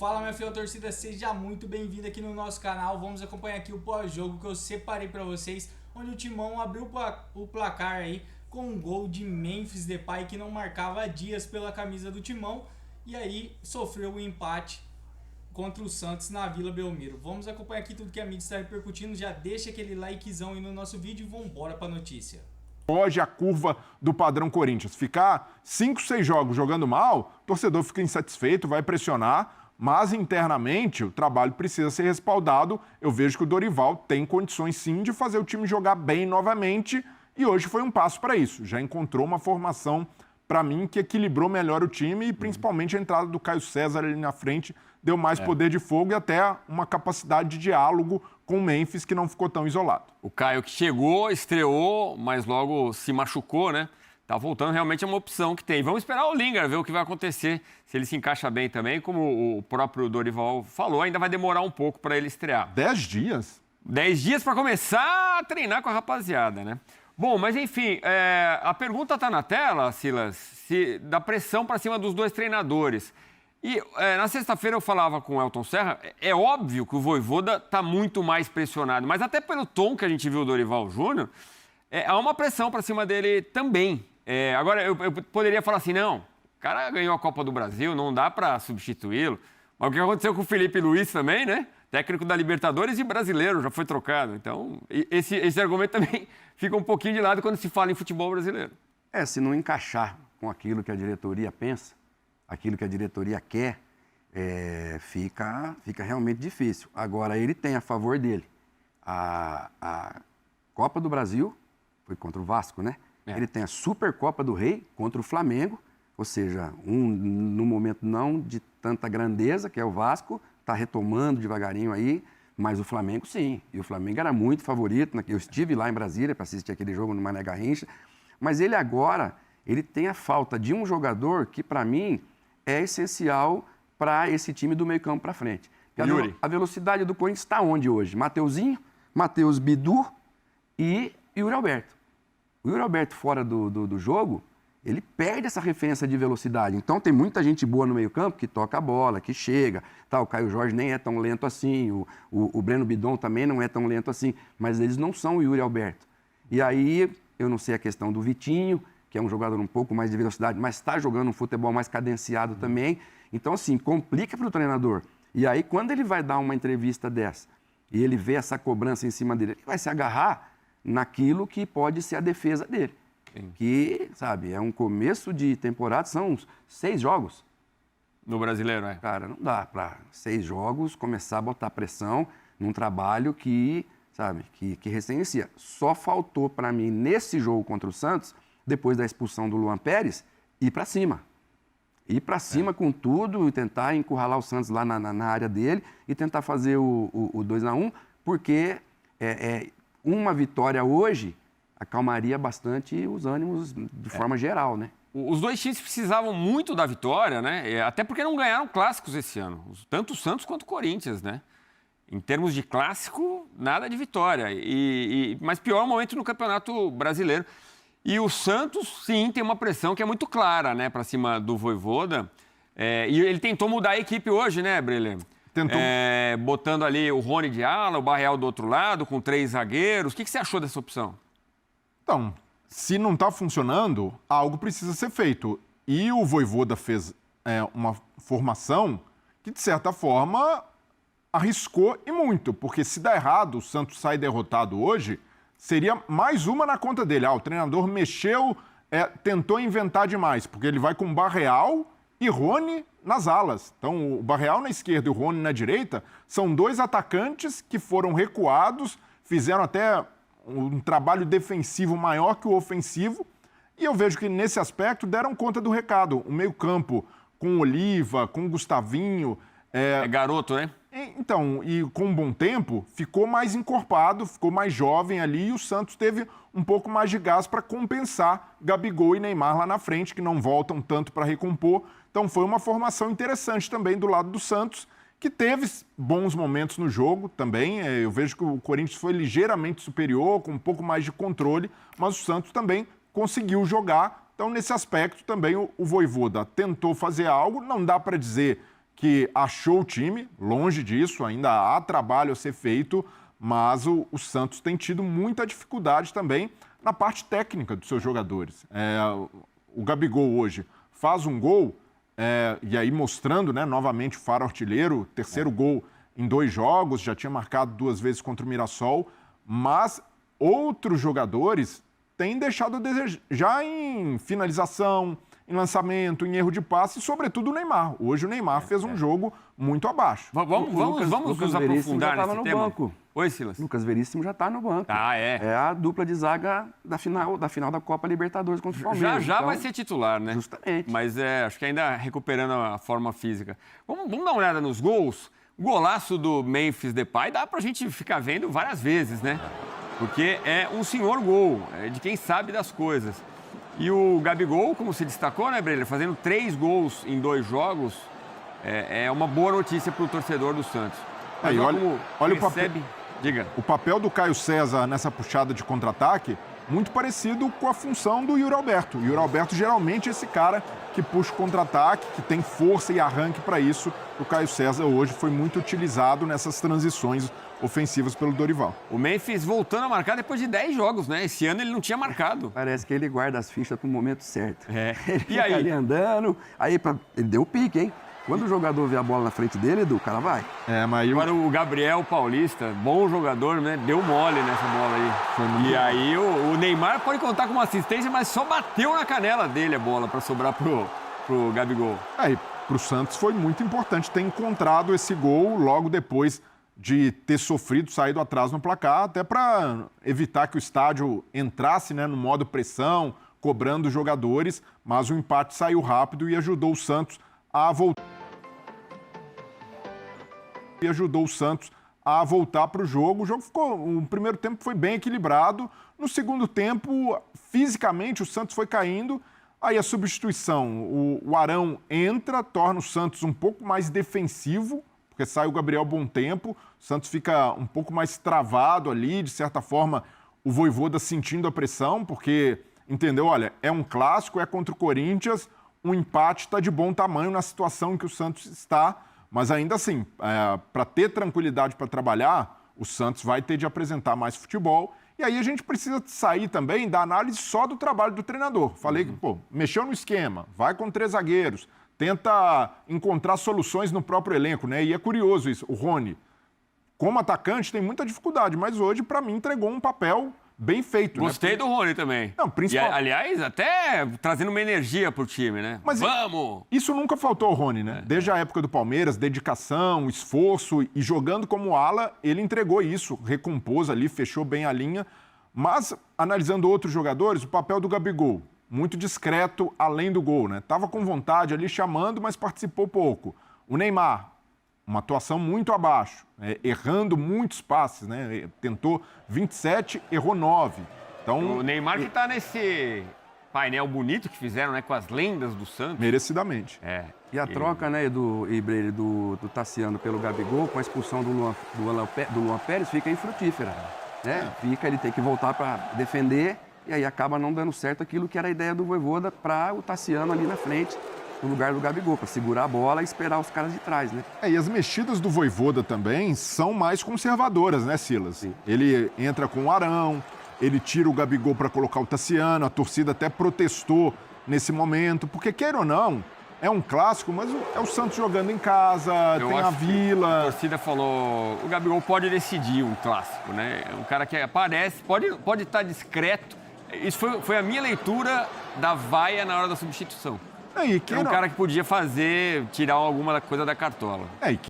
Fala, minha fiel torcida, seja muito bem-vindo aqui no nosso canal. Vamos acompanhar aqui o pós-jogo que eu separei para vocês, onde o Timão abriu o placar aí com um gol de Memphis Depay, que não marcava há dias pela camisa do Timão, e aí sofreu o empate contra o Santos na Vila Belmiro. Vamos acompanhar aqui tudo que a mídia está repercutindo. Já deixa aquele likezão aí no nosso vídeo e vamos embora para a notícia. Hoje a curva do padrão Corinthians. Ficar 5, 6 jogos jogando mal, o torcedor fica insatisfeito, vai pressionar, mas internamente o trabalho precisa ser respaldado. Eu vejo que o Dorival tem condições sim de fazer o time jogar bem novamente e hoje foi um passo para isso. Já encontrou uma formação, para mim, que equilibrou melhor o time e principalmente a entrada do Caio César ali na frente deu mais poder de fogo e até uma capacidade de diálogo com o Memphis, que não ficou tão isolado. O Caio que chegou, estreou, mas logo se machucou, né? Tá voltando, realmente é uma opção que tem. Vamos esperar o Lingard, ver o que vai acontecer, se ele se encaixa bem também. Como o próprio Dorival falou, ainda vai demorar um pouco para ele estrear. 10 dias? 10 dias para começar a treinar com a rapaziada, né? Bom, mas enfim, a pergunta tá na tela, Silas, da pressão para cima dos dois treinadores. E na sexta-feira eu falava com o Elton Serra, é óbvio que o Vojvoda está muito mais pressionado, mas até pelo tom que a gente viu o Dorival Júnior, há uma pressão para cima dele também. Agora, eu poderia falar assim, não, o cara ganhou a Copa do Brasil, não dá para substituí-lo. Mas o que aconteceu com o Felipe Luiz também, né? Técnico da Libertadores e brasileiro, já foi trocado. Então, esse argumento também fica um pouquinho de lado quando se fala em futebol brasileiro. Se não encaixar com aquilo que a diretoria pensa, aquilo que a diretoria quer, fica realmente difícil. Agora, ele tem a favor dele a Copa do Brasil, foi contra o Vasco, né? Ele tem a Supercopa do Rei contra o Flamengo, ou seja, no momento não de tanta grandeza, que é o Vasco, está retomando devagarinho aí, mas o Flamengo sim. E o Flamengo era muito favorito. Eu estive lá em Brasília para assistir aquele jogo no Mané Garrincha, mas ele agora, ele tem a falta de um jogador que, para mim, é essencial para esse time do meio campo para frente. A velocidade do Corinthians está onde hoje? Mateuzinho, Matheus Bidu e Yuri Alberto. O Yuri Alberto fora do jogo, ele perde essa referência de velocidade. Então tem muita gente boa no meio campo que toca a bola, que chega. O Caio Jorge nem é tão lento assim, o Breno Bidon também não é tão lento assim, mas eles não são o Yuri Alberto. E aí, eu não sei a questão do Vitinho, que é um jogador um pouco mais de velocidade, mas está jogando um futebol mais cadenciado também. Então, assim, complica para o treinador. E aí, quando ele vai dar uma entrevista dessa e ele vê essa cobrança em cima dele, ele vai se agarrar naquilo que pode ser a defesa dele. Sim. Que, sabe, é um começo de temporada, são 6 jogos. No Brasileiro, Cara, não dá para 6 jogos começar a botar pressão num trabalho que, sabe, que recém-inicia. Só faltou para mim, nesse jogo contra o Santos, depois da expulsão do Luan Pérez, ir para cima. Ir para cima com tudo e tentar encurralar o Santos lá na área dele e tentar fazer o 2-1, porque uma vitória hoje acalmaria bastante os ânimos de forma geral, né? Os dois times precisavam muito da vitória, né? Até porque não ganharam clássicos esse ano, tanto o Santos quanto o Corinthians, né? Em termos de clássico, nada de vitória. Mas pior momento no Campeonato Brasileiro. E o Santos, sim, tem uma pressão que é muito clara, né, para cima do Vojvoda. E ele tentou mudar a equipe hoje, né, Breler? Tentou. Botando ali o Rony de ala, o Barreal do outro lado, com 3 zagueiros. O que você achou dessa opção? Então, se não está funcionando, algo precisa ser feito. E o Vojvoda fez uma formação que, de certa forma, arriscou e muito. Porque se der errado, o Santos sai derrotado hoje, seria mais uma na conta dele. O treinador mexeu, tentou inventar demais, porque ele vai com Barreal e Rony nas alas. Então, o Barreal na esquerda e o Rony na direita são 2 atacantes que foram recuados, fizeram até um trabalho defensivo maior que o ofensivo, e eu vejo que nesse aspecto deram conta do recado. O meio-campo com Oliva, com Gustavinho... É garoto, né? Então, e com um bom tempo, ficou mais encorpado, ficou mais jovem ali, e o Santos teve um pouco mais de gás para compensar Gabigol e Neymar lá na frente, que não voltam tanto para recompor. Então foi uma formação interessante também do lado do Santos, que teve bons momentos no jogo também. Eu vejo que o Corinthians foi ligeiramente superior, com um pouco mais de controle, mas o Santos também conseguiu jogar. Então, nesse aspecto, também o Vojvoda tentou fazer algo. Não dá para dizer que achou o time, longe disso, ainda há trabalho a ser feito, mas o Santos tem tido muita dificuldade também na parte técnica dos seus jogadores. O Gabigol hoje faz um gol, e aí mostrando, né, novamente o Faro artilheiro, terceiro gol em 2 jogos, já tinha marcado 2 vezes contra o Mirassol, mas outros jogadores têm deixado a desejar em finalização, em lançamento, em erro de passe, e sobretudo o Neymar. Hoje o Neymar fez um jogo muito abaixo. Vamos nos aprofundar nesse tema? Banco. Oi, Silas. Lucas Veríssimo já está no banco. É a dupla de zaga da final da Copa Libertadores contra o Palmeiras. Já vai ser titular, né? Justamente. Mas acho que ainda recuperando a forma física. Vamos dar uma olhada nos gols. O golaço do Memphis Depay dá pra gente ficar vendo várias vezes, né? Porque é um senhor gol, é de quem sabe das coisas. E o Gabigol, como se destacou, né, Breler? Fazendo 3 gols em 2 jogos, é uma boa notícia para o torcedor do Santos. Mas olha o papel. Diga. O papel do Caio César nessa puxada de contra-ataque, muito parecido com a função do Yuri Alberto. O Yuri Alberto geralmente é esse cara que puxa o contra-ataque, que tem força e arranque para isso. O Caio César hoje foi muito utilizado nessas transições ofensivas pelo Dorival. O Memphis voltando a marcar depois de 10 jogos, né? Esse ano ele não tinha marcado. Parece que ele guarda as fichas para o momento certo. Ele e fica ali andando, ele deu pique, hein? Quando o jogador vê a bola na frente dele, Edu, o cara vai. Agora o Gabriel Paulista, bom jogador, né? Deu mole nessa bola aí. E aí o Neymar pode contar com uma assistência, mas só bateu na canela dele a bola para sobrar pro Gabigol. E pro Santos foi muito importante ter encontrado esse gol logo depois de ter saído atrás no placar, até para evitar que o estádio entrasse, né, no modo pressão, cobrando os jogadores, mas o empate saiu rápido e ajudou o Santos a voltar. Para o jogo. O jogo o primeiro tempo foi bem equilibrado. No segundo tempo, fisicamente, o Santos foi caindo. Aí a substituição, o Arão entra, torna o Santos um pouco mais defensivo, porque sai o Gabriel Bom Tempo. O Santos fica um pouco mais travado ali, de certa forma, o Vojvoda sentindo a pressão, porque entendeu, olha, é um clássico, é contra o Corinthians, um empate está de bom tamanho na situação em que o Santos está. Mas ainda assim, para ter tranquilidade para trabalhar, o Santos vai ter de apresentar mais futebol. E aí a gente precisa sair também da análise só do trabalho do treinador. Falei que, mexeu no esquema, vai com 3 zagueiros, tenta encontrar soluções no próprio elenco, né? E é curioso isso. O Rony, como atacante, tem muita dificuldade, mas hoje, para mim, entregou um papel bem feito. Gostei do Rony também. Não, principalmente. Aliás, até trazendo uma energia pro time, né? Mas vamos! Isso nunca faltou ao Rony, né? Desde a época do Palmeiras, dedicação, esforço e jogando como ala, ele entregou isso, recompôs ali, fechou bem a linha. Mas, analisando outros jogadores, o papel do Gabigol, muito discreto, além do gol, né? Tava com vontade ali, chamando, mas participou pouco. O Neymar, uma atuação muito abaixo, errando muitos passes, né? Tentou 27, errou 9. Então, o Neymar que está nesse painel bonito que fizeram, né, com as lendas do Santos. Merecidamente. E a troca, né, do Tassiano pelo Gabigol, com a expulsão do Luan Pérez, fica infrutífera. Né? Ele tem que voltar para defender, e aí acaba não dando certo aquilo que era a ideia do Vojvoda para o Tassiano ali na frente, no lugar do Gabigol, para segurar a bola e esperar os caras de trás, né? E as mexidas do Vojvoda também são mais conservadoras, né, Silas? Sim. Ele entra com o Arão, ele tira o Gabigol para colocar o Tassiano, a torcida até protestou nesse momento, porque queira ou não, é um clássico, mas é o Santos jogando em casa, tem a Vila. A torcida falou, o Gabigol pode decidir um clássico, né? É um cara que aparece, pode estar discreto. Isso foi a minha leitura da vaia na hora da substituição. É um cara que podia tirar alguma coisa da cartola.